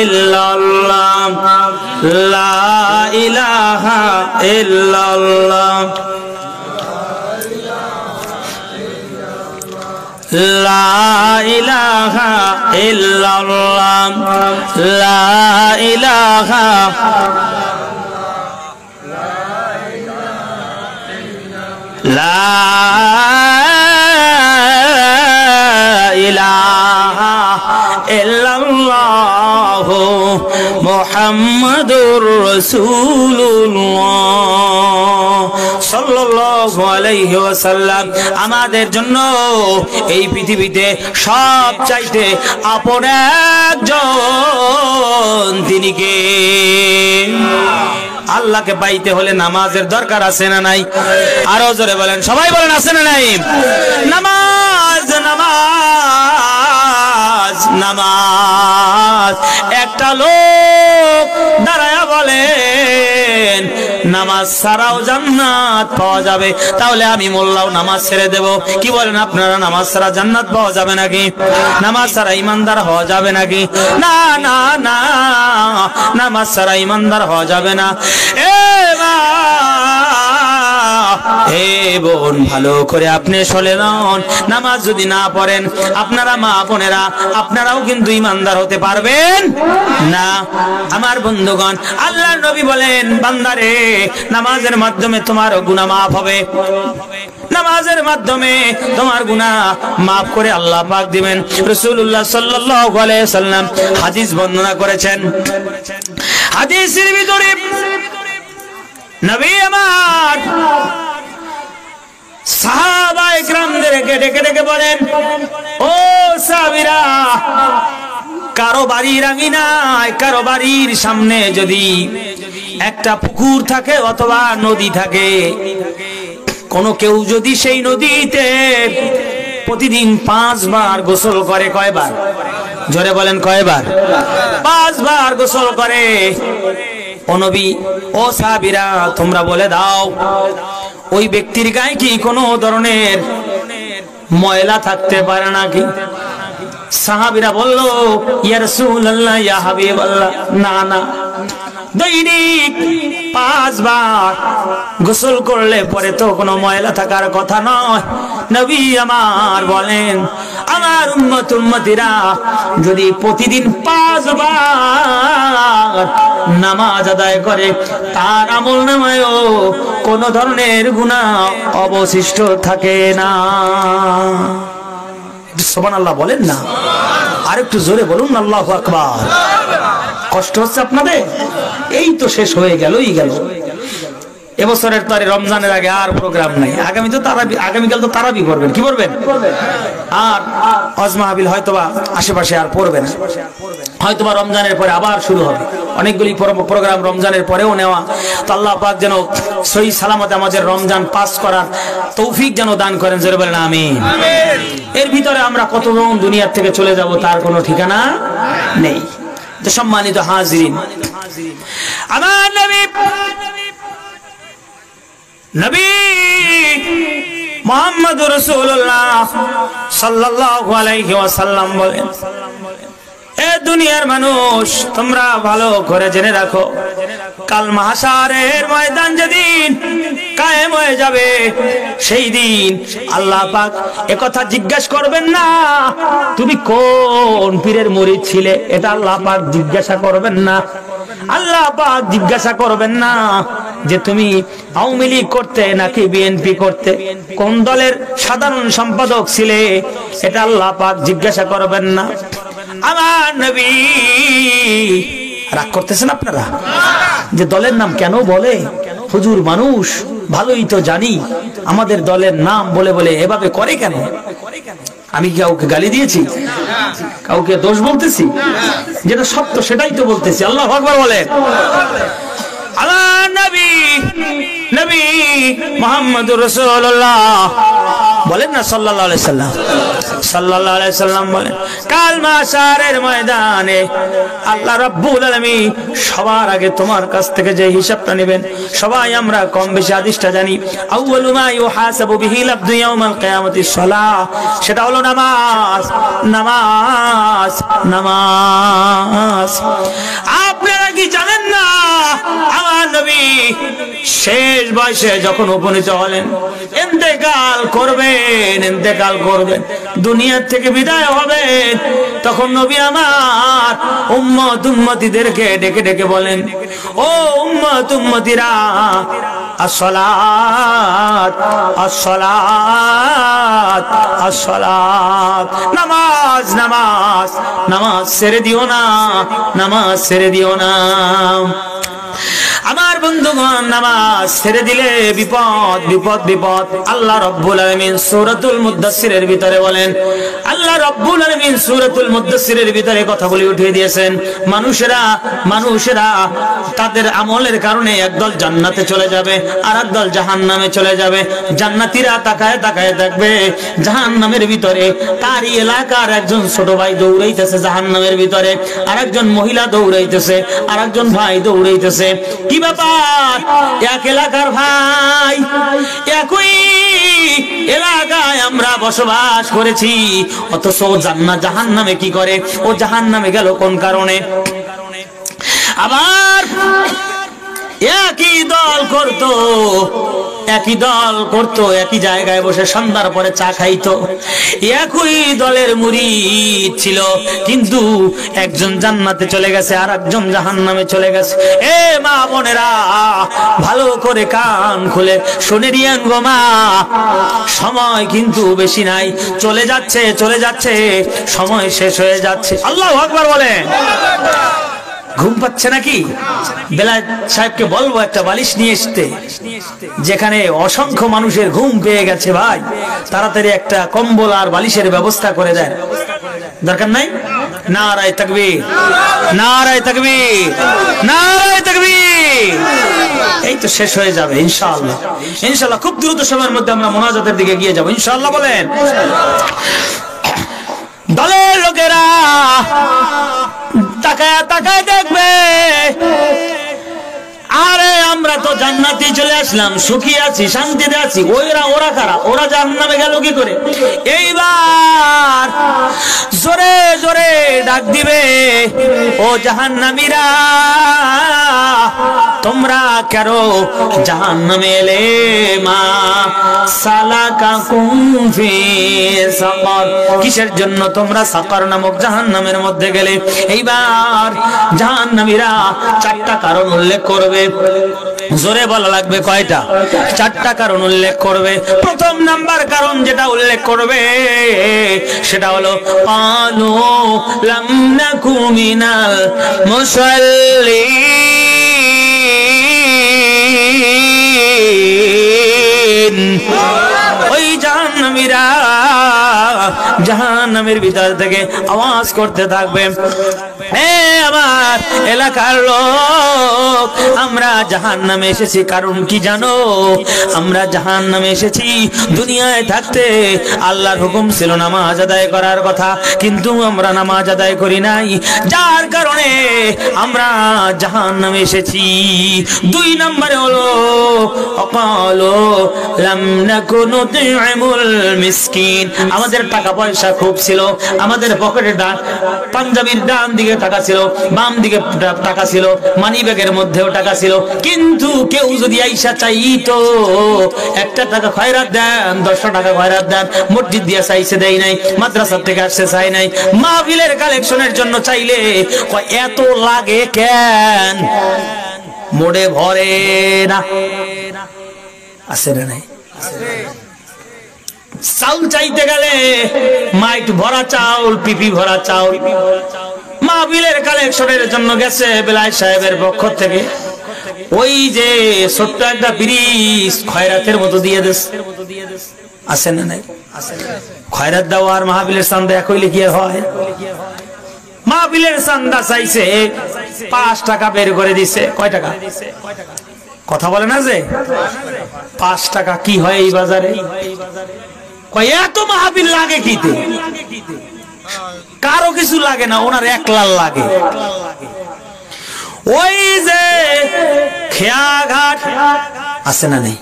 ইল্লাল্লাহ, লা ইলাহা ইল্লাল্লাহ, লা ইলাহা ইল্লাল্লাহ, লা ইলাহা লা ইলাহা ইল্লাল্লাহ মুহাম্মাদুর রাসূলুল্লাহ সাল্লাল্লাহু আলাইহি ওয়াসাল্লাম। আমাদের জন্য এই পৃথিবীতে সবচাইতে আপন একজন, তিনি কে? আল্লাহকে পাইতে হলে নামাজের দরকার আছে না নাই? আরো জোরে বলেন, সবাই বলেন, আছে না নাই? নামাজ, নামাজ, নামাজ। একটা লোক দাঁড়ায়া বলেন, নামাজ ছাড়াও জান্নাত পাওয়া যাবে। তাহলে আমি মোল্লাও নামাজ ছেড়ে দেব। কি বলেন আপনারা, নামাজ ছাড়া জান্নাত পাওয়া যাবে নাকি? নামাজ ছাড়া ইমানদার হওয়া যাবে নাকি? না না না, নামাজ ছাড়া ইমানদার হওয়া যাবে না। হে বোন, ভালো করে আপনি শুনে লন, নামাজ যদি না পড়েন আপনারা মা বোনেরা আপনারাও কিন্তু ইমানদার হতে পারবেন না। আমার বন্ধুগণ, আল্লাহর নবী বলেন, বান্দারে নামাজের মাধ্যমে তোমার গুনাহ মাফ হবে, নামাজের মাধ্যমে তোমার গুনাহ মাফ করে আল্লাহ পাক দিবেন। রাসূলুল্লাহ সাল্লাল্লাহু আলাইহি সাল্লাম হাদিস বর্ণনা করেছেন। হাদিসের ভিতরে নবী আমার সাহাবায়ে কিরামদেরকে ডেকে ডেকে বলেন, ও সাহাবীরা, কারো বাড়ির আঙিনায়, কারো বাড়ির সামনে যদি একটা পুকুর থাকে অথবা নদী থাকে, কোন কেউ যদি সেই নদীতে প্রতিদিন 5 বার গোসল করে, কয়বার? জোরে বলেন, কয়বার? 5 বার গোসল করে। ও নবী, ও সাহাবীরা, তোমরা বলে দাও, ওই ব্যক্তির গায়ে কি কোনো ধরনের ময়লা থাকতে পারে নাকি? সাহাবীরা বলল, ইয়া রাসূলুল্লাহ, ইয়া হাবিবাল্লাহ, না না, দৈনিক 5 বার গোসল করলে পরে তো কোনো ময়লা থাকার কথা নয়। নবী আমার বলেন, আমার উম্মতিরা যদি প্রতিদিন 5 বার নামাজ আদায় করে, তার আমলনামায়ও কোনো ধরনের গুনাহ অবশিষ্ট থাকে না। সুবহানাল্লাহ বলেন না, আরেকটু জোরে বলুন আল্লাহু আকবার। কষ্ট হচ্ছে আপনাদের? এই তো শেষ হয়ে গেলই গেল। এবছরের তো আর রমজানের আগে আর প্রোগ্রাম নাই। আগামীকাল তো তারাবি করবেন, কি করবেন? আর হজ মাহফিল হয়তোবা আশেপাশে আর পড়বে না, হয়তোবা রমজানের পরে আবার শুরু হবে। অনেকগুলি প্রোগ্রাম রমজানের পরেও নেওয়া। তো আল্লাহ পাক যেন সহি সালামতে আমাদের রমজান পাস করার তৌফিক যেন দান করেন, জোরে বলেন আমিন। এর ভিতরে আমরা কতজন দুনিয়ার থেকে চলে যাব তার কোনো ঠিকানা নেই। তো সম্মানিত হাজিরিন, আমার নবী মুহাম্মদুর রাসূলুল্লাহ সাল্লাল্লাহু আলাইহি ওয়াসাল্লাম বলেন, এ দুনিয়ার মানুষ, তোমরা ভালো করে জেনে রাখো, কাল মাহশারের ময়দান যেদিন কায়েম হয়ে যাবে, সেই দিন আল্লাহ পাক একথা জিজ্ঞাসা করবেন না, তুমি কোন পীরের মুরিদ ছিলে, এটা আল্লাহ পাক জিজ্ঞাসা করবেন না। আল্লাহ পাক জিজ্ঞাসা করবেন না যে তুমি আওয়ামী লীগ করতে নাকি বিএনপি করতে, কোন দলের সাধারণ সম্পাদক ছিলে, এটা আল্লাহ পাক জিজ্ঞাসা করবেন না। আমার নবী, রাগ করতেছেন আপনারা যে দলের নাম কেন বলে? হুজুর, মানুষ ভালোই তো জানি, আমাদের দলের নাম বলে বলে এভাবে করে কেন? আমি কি কাউকে গালি দিয়েছি? কাউকে দোষ বলতেছি? যেটা সত্য সেটাই তো বলতেছি। আল্লাহু আকবার বলেন। আমার নবী, নবী মুহাম্মদুর রাসূলুল্লাহ বলেন না সাল্লাল্লাহু আলাইহি সাল্লাম, সাল্লাল্লাহু আলাইহি সাল্লাম বলেন, কাল মাহশারের ময়দানে আল্লাহ রাব্বুল আলামিন সবার আগে তোমার কাছ থেকে যে হিসাবটা নেবেন, সবাই আমরা কম বেশি হাদিসটা জানি, আউয়ালু মা ইউহাসাবু বিহিল আবদু ইয়াউমাল কিয়ামাতিস সালাহ, সেটা হলো নামাজ, নামাজ, নামাজ। আপনারা কি জানেন না আমার নবী শেষ বয়সে যখন উপনীত হলেন, ইন্তেকাল করবেন, ইন্তেকাল করবেন, দুনিয়া থেকে বিদায় হবেন, তখন নবী আমার উম্মত উম্মতিদেরকে ডেকে ডেকে বলেন, ও উম্মত উম্মতিরা, আসসালাত, আসসালাত, আসসালাত, নামাজ, নামাজ, নামাজ ছেড়ে দিও না, নামাজ ছেড়ে দিও না। আমার বন্ধুগণ, নামাজ ছেড়ে দিলে বিপদ, বিপদ, বিপদ। আল্লাহ রাব্বুল আলামিন সূরাতুল মুদ্দাসসিরের ভিতরে বলেন, আল্লাহ রাব্বুল আলামিন সূরাতুল মুদ্দাসসিরের ভিতরে কথাগুলি উঠিয়ে দিয়েছেন। মানুষেরা তাদের আমলের কারণে একদল জান্নাতে চলে যাবে, আর একদল জাহান্নামে চলে যাবে। জান্নাতীরা তাকায় তাকায় দেখবে জাহান্নামের ভিতরে তারই এলাকার একজন ছোট ভাই দৌড়াইতেছে জাহান্নামের ভিতরে, আর একজন মহিলা দৌড়াইতেছে, আর একজন ভাই দৌড়াইতেছে। কি ব্যাপার? এক এলাকার ভাই, একই এলাকায় আমরা বসবাস করেছি, অথচ জাহান্নামে কি করে? ও জাহান্নামে গেল কোন কারণে? আবার একই দল করত, একই দল করত, একই জায়গায় বসে সন্ধ্যার পরে চা খাইতো, একই দলের মুরিদ ছিল, কিন্তু একজন জান্নাতে চলে গেছে আর একজন জাহান্নামে চলে গেছে। এ মা বোনেরা, ভালো করে কান খুলে শুনে দিয়েন গো মা, সময় কিন্তু বেশি নাই, চলে যাচ্ছে চলে যাচ্ছে, সময় শেষ হয়ে যাচ্ছে। আল্লাহু আকবার বলেন। ঘুম পাচ্ছে নাকি? বেলাল সাহেবকে বলবো একটা বালিশ নিয়ে আসতে, যেখানে অসংখ্য মানুষের ঘুম পেয়ে গেছে। ভাই তাড়াতাড়ি একটা কম্বল আর বালিশের ব্যবস্থা করে দেন, দরকার নাই? নারায়ে তাকবীর, নারায়ে তাকবীর, নারায়ে তাকবীর। এই তো শেষ হয়ে যাবে ইনশাআল্লাহ। ইনশাআল্লাহ খুব দ্রুত সময়ের মধ্যে আমরা মুনাজাতের দিকে গিয়ে যাব ইনশাআল্লাহ। বলেন দলের লোকেরা তাকায় তাকায় দেখবে, আরে আমরা তো জান্নাতে চলে আসলাম, সুখী আছি, শান্তিতে আছি, ওরা কারা? ওরা জাহান্নামে গেল কি করে? এইবার জোরে জোরে ডাক দিবে, ও জাহান্নামীরা, তোমরা কেন জাহান্নামে এলে? মা সালাকাকুম ফি সাকার, কিসের জন্য তোমরা সাকার নামক জাহান্নামের মধ্যে গেলে? এইবার জাহান্নামীরা চারটা কারণ উল্লেখ করবে। জোরে বলা লাগবে, কয়টা? চারটা কারণ উল্লেখ করবে। প্রথম নাম্বার কারণ যেটা উল্লেখ করবে সেটা হলো ক্বালু লাম নাকু মিনাল মুসাল্লিন। ওই জাহান্নামীরা জাহান্নামের ভিতর থেকে আওয়াজ করতে থাকবে, হে আমার এলাকার লোক, আমরা জাহান্নামে এসেছি। কারণ কি জানো? আমরা জাহান্নামে এসেছি দুনিয়ায় থাকতে আল্লাহর হুকুম ছিল নামাজ আদায় করার কথা, কিন্তু আমরা নামাজ আদায় করি নাই, যার কারণে আমরা জাহান্নামে এসেছি। দুই নম্বরে হলো অকালো লাম নাকু নুতি'মুল মিসকিন, আমাদের টাকা পয়সা খুব ছিল, আমাদের পকেটে পাঞ্জাবির ডান দিকে টাকা ছিল, বাম দিকে টাকা ছিল, মানি ব্যাগের মধ্যেও টাকা ছিল, কিন্তু কেউ যদি আইসা চাইতো একটা টাকা খয়রাত দেন, 10 টাকা খয়রাত দেন, মসজিদ দিয়ে চাইছে দেয় নাই, মাদ্রাসা থেকে আসছে চাই নাই, মাহফিলের কালেকশনের জন্য চাইলে এত লাগে কেন? মোড়ে ভরে না, আছে না নাই? চাউল চাইতে গেলে মাইট ভরা চাউল, পিপি ভরা চাউল, মাহফিলের কালেকশনের জন্য গেছে বেলাল সাহেবের পক্ষ থেকে, ওই যে ছোট্ট একটা ব্রিজ খয়রাতের মতো দিয়ে দেশ, আছে না নাই? খয়রাত দেওয়া আর মাহফিলের চান্দা এক হইলে কি হয়? মাহফিলের চান্দা চাইছে 5 টাকা বের করে দিছে, কয় টাকা? কথা বলে না যে 5 টাকা কি হয় এই বাজারে? এত মাহফিল লাগে কিতে? কারো কিছু লাগে না, ওনার একলার লাগে। ওই যে খেয়াঘাট আছে না নেই?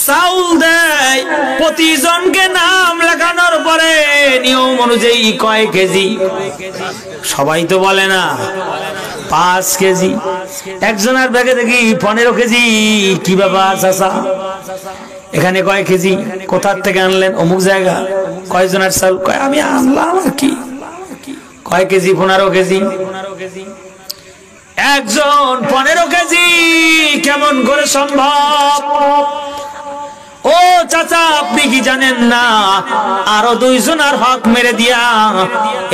চাউল দেয় প্রতিজনকে, নাম লেখানোর পরে নিয়ম অনুযায়ী কয় কেজি, সবাই তো বলে না 5 কেজি, একজনের ব্যাগে দেখি 15 কেজি। কি ব্যাপার চাচা, এখানে কয় কেজি? কোথার থেকে আনলেন? অমুক জায়গা। কয়জনের চাউল? কয় আমি আনলাম আর কি। কয় কেজি? 15 কেজি। একজন 15 কেজি কেমন করে সম্ভব? ও চাচা, আপনি কি জানেন না আরো 2 জনের হক মেরে দিয়া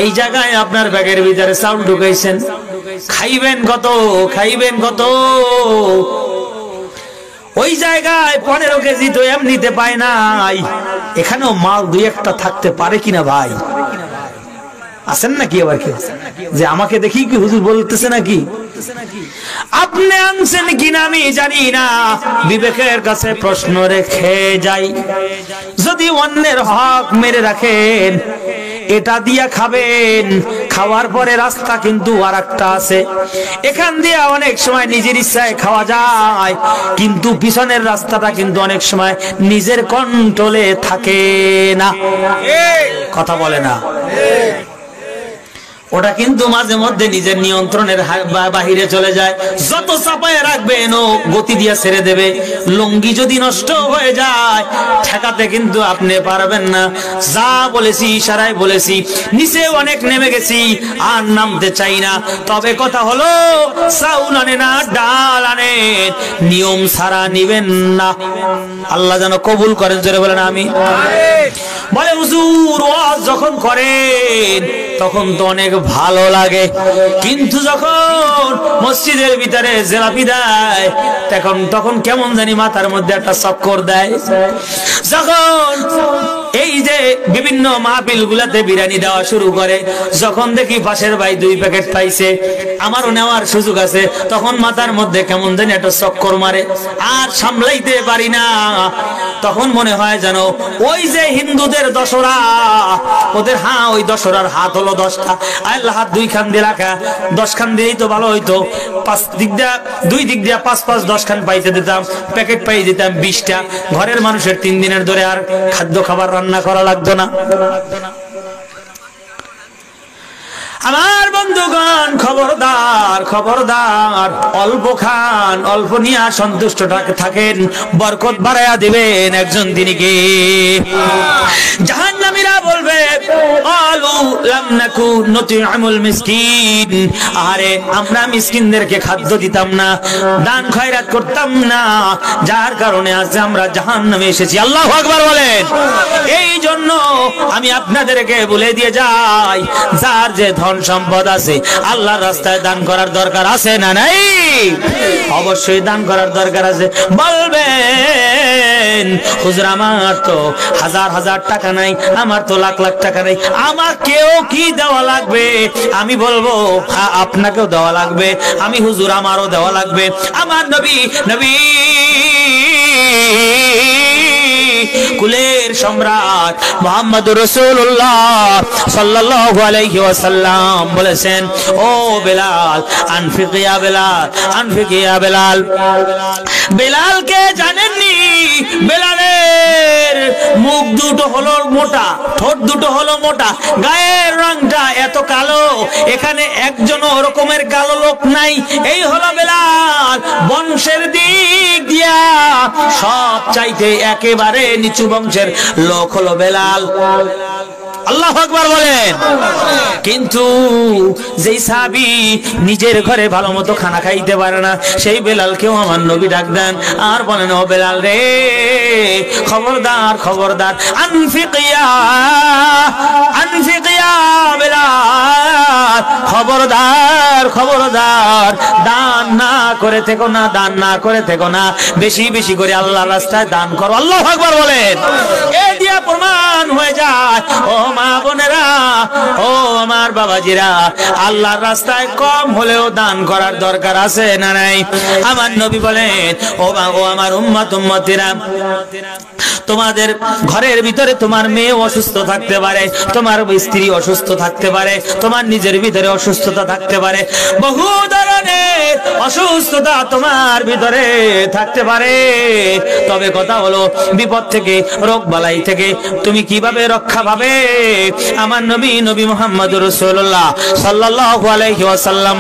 এই জায়গায় আপনার ব্যাগের ভিতরে চাউল ঢুকাইছেন? খাইবেন কত? খাইবেন কত? ওই জায়গায় 15 কেজি তো এমনিতে পায় নাই, এখানেও মাল 2-1টা থাকতে পারে কিনা ভাই? আছেন নাকি আবার কেউ যে আমাকে দেখি কি হুজুর বলতেছে নাকি? আপনি আনছেন কিনা আমি জানি না, বিবেকের কাছে প্রশ্ন রেখে যাই। যদি অন্যের হক মেরে রাখেন, এটা দিয়া খাবেন, খাওয়ার পরে রাস্তা কিন্তু আরেকটা আছে, এখান দিয়ে অনেক সময় নিজের ইচ্ছায় খাওয়া যায়, কিন্তু পিছনের রাস্তাটা কিন্তু অনেক সময় নিজের কন্ট্রোলে থাকে না। কথা বলে না। ওটা কিন্তু মাঝে মধ্যে নিজের নিয়ন্ত্রণের বাহিরে চলে যায়। যত চাপায় রাখবেন ও গতি দিয়ে ছেড়ে দেবে। লুঙ্গি যদি নষ্ট হয়ে যায় ঠেকাতে কিন্তু আপনি পারবেন না। যা বলেছি ইশারায় বলেছি, নিচে অনেক নেমে গেছি, আর নামতে চাই না। তবে কথা হলো চাউল আনে না ডাল আনেন, নিয়ম ছাড়া নিবেন না। আল্লাহ যেন কবুল করেন, জোরে বলেন আমিন। বলে হুজুর ওয়াজ যখন করেন তখন তো অনেক ভালো লাগে, কিন্তু যখন মসজিদের ভিতরে জেলাপি দেয় তখন কেমন জানি মাথার মধ্যে একটা চক্কর দেয়। যখন এই যে বিভিন্ন মাহফিল গুলাতে বিরিয়ানি দেওয়া শুরু করে, যখন দেখি পাশের ভাই 2 প্যাকেট পাইছে, আমারও নেওয়ার সুযোগ আছে, তখন মাথার মধ্যে কেমন জানি একটা চক্কর মারে, আর সামলাইতে পারি না। তখন মনে হয় যেন ওই যে হিন্দুদের দশরা, ওদের ওই দশরার হাত হলো 10টা, আল্লাহ হাত 2 খান দিয়ে রাখা, 10 খান দিলেই তো ভালো হইতো। 5 দিক দিয়া 2 দিক দিয়া 5 10 খান পাইতে দিতাম, প্যাকেট পাই দিতাম 20টা। ঘরের মানুষের 3 দিনের ধরে আর খাদ্য খাবার রান্না করা লাগতো না। আমার বন্ধুগণ খবরদার খবরদার, অল্প খান, অল্প নিয়ে সন্তুষ্ট থাকেন, বরকত বাড়ায়া দিবেন একজন তিনি কে? জাহান্নামীরা বলবে আলু লাম নাকু নুতি'মুল মিসকিন, আরে আমরা মিসকিনদেরকে খাদ্য দিতাম না, দান খয়রাত করতাম না, যার কারণে আজ আমরা জাহান্নামে এসেছি। আল্লাহু আকবার বলেন। এই জন্য আমি আপনাদেরকে বলে দিয়ে যাই, যার যে ধন সম্পদ আছে আল্লাহর রাস্তায় দান করার দরকার আছে না নাই? অবশ্যই দান করার দরকার আছে। বলবেন হুজুর আমার তো হাজার হাজার টাকা নাই, আমার তো লাখ লাখ টাকা নাই, আমাকেও কি দেওয়া লাগবে? আমি বলবো আপনাকেও দেওয়া লাগবে। আমি হুজুর আমারও দেওয়া লাগবে। আমার নবী কুলের সম্রাট মুহাম্মদুর রাসূলুল্লাহ সাল্লাল্লাহু আলাইহি ওয়াসাল্লাম বলেছেন, ও বেলাল আনফিক ইয়া বেলাল, আনফিক ইয়া বেলাল। বেলালকে জানেননি? বেলালের মুখ দুটো হলো মোটা, ঠোঁট দুটো হলো মোটা, গায়ের রংটা এত কালো, এখানে একজন ওরকমের কালো লোক নাই। এই হলো বেলাল। বংশের দিক দিয়া সব চাইতে একেবারে নিচু বংশের লোক হলো বেলাল। আল্লাহু আকবার বলেন। কিন্তু যেই সাহাবী নিজের ঘরে ভালো মতো খানা খাইতে পারে না, সেই বেলালকেও আমার নবী ডাক দেন আর বলেন, ও বেলাল রে, খবরদার খবরদার, আনফিক ইয়া বেলাল, খবরদার খবরদার, দান না করে থেকো না, দান না করে থেকো না, বেশি বেশি করে আল্লাহর রাস্তায় দান করো। আল্লাহু আকবার বলেন। এই দিয়া প্রমাণ হয়ে যায়, ও মা বোনেরা, ও আমার বাবাজিরা, আল্লাহর রাস্তায় কম হলেও দান করার দরকার আছে না নাই? আমার নবী বলেন, ও আমার উম্মতিরা, তোমাদের ঘরের ভিতরে তোমার মেয়ে অসুস্থ থাকতে পারে, তোমার স্ত্রী অসুস্থ থাকতে পারে, তোমার নিজের ভিতরে অসুস্থতা থাকতে পারে, বহু ধরনের অসুস্থতা তোমার ভিতরে থাকতে পারে। তবে কথা হলো, বিপদ থেকে, রোগ বালাই থেকে তুমি কিভাবে রক্ষা পাবে? আমার নবী মুহাম্মদুর রাসূলুল্লাহ সাল্লাল্লাহু আলাইহি ওয়াসাল্লাম